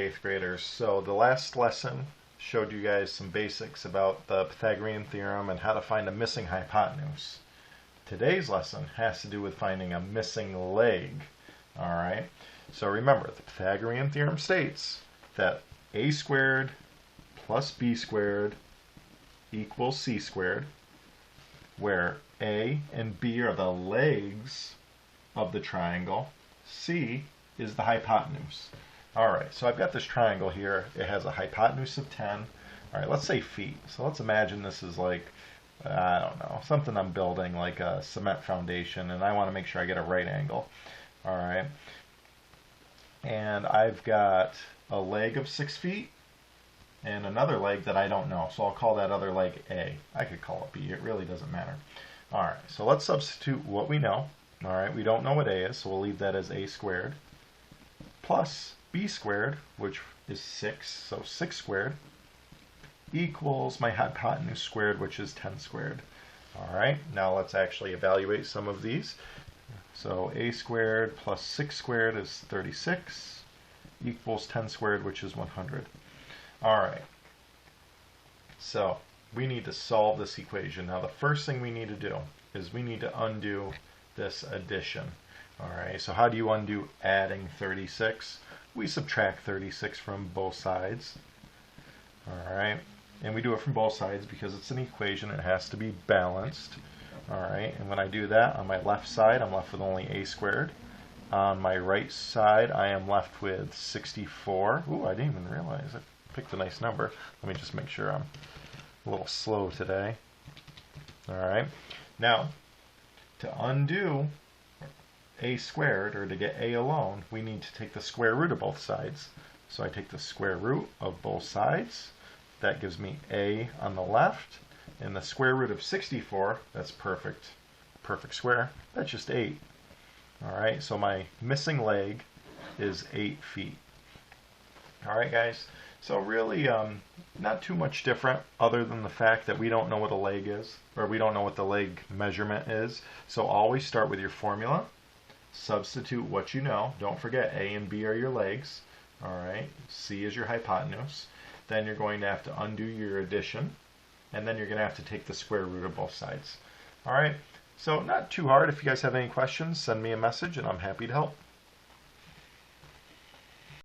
8th graders. So the last lesson showed you guys some basics about the Pythagorean theorem and how to find a missing hypotenuse. Today's lesson has to do with finding a missing leg. Alright, so remember, the Pythagorean theorem states that a squared plus b squared equals c squared, where a and b are the legs of the triangle, c is the hypotenuse. Alright, so I've got this triangle here. It has a hypotenuse of 10. Alright, let's say feet. So let's imagine this is like, I don't know, something I'm building, like a cement foundation, and I want to make sure I get a right angle. Alright, and I've got a leg of 6 feet and another leg that I don't know, so I'll call that other leg A. I could call it B, it really doesn't matter. Alright, so let's substitute what we know. Alright, we don't know what A is, so we'll leave that as A squared plus B squared, which is 6, so 6 squared, equals my hypotenuse squared, which is 10 squared. Alright, now let's actually evaluate some of these. So A squared plus 6 squared is 36, equals 10 squared, which is 100. Alright, so we need to solve this equation. Now the first thing we need to do is we need to undo this addition. Alright, so how do you undo adding 36? We subtract 36 from both sides. Alright, and we do it from both sides because it's an equation, it has to be balanced. Alright, and when I do that, on my left side I'm left with only a squared. On my right side I am left with 64. Ooh, I didn't even realize I picked a nice number. Let me just make sure I'm a little slow today. Alright, now to undo a squared, or to get a alone, we need to take the square root of both sides. So I take the square root of both sides. That gives me a on the left. And the square root of 64, that's perfect square, that's just 8. Alright, so my missing leg is 8 feet. Alright guys, so really not too much different other than the fact that we don't know what a leg is, or we don't know what the leg measurement is. So always start with your formula, substitute what you know. Don't forget A and B are your legs. Alright, C is your hypotenuse. Then you're going to have to undo your addition, and then you're going to have to take the square root of both sides. Alright, so not too hard. If you guys have any questions, send me a message and I'm happy to help.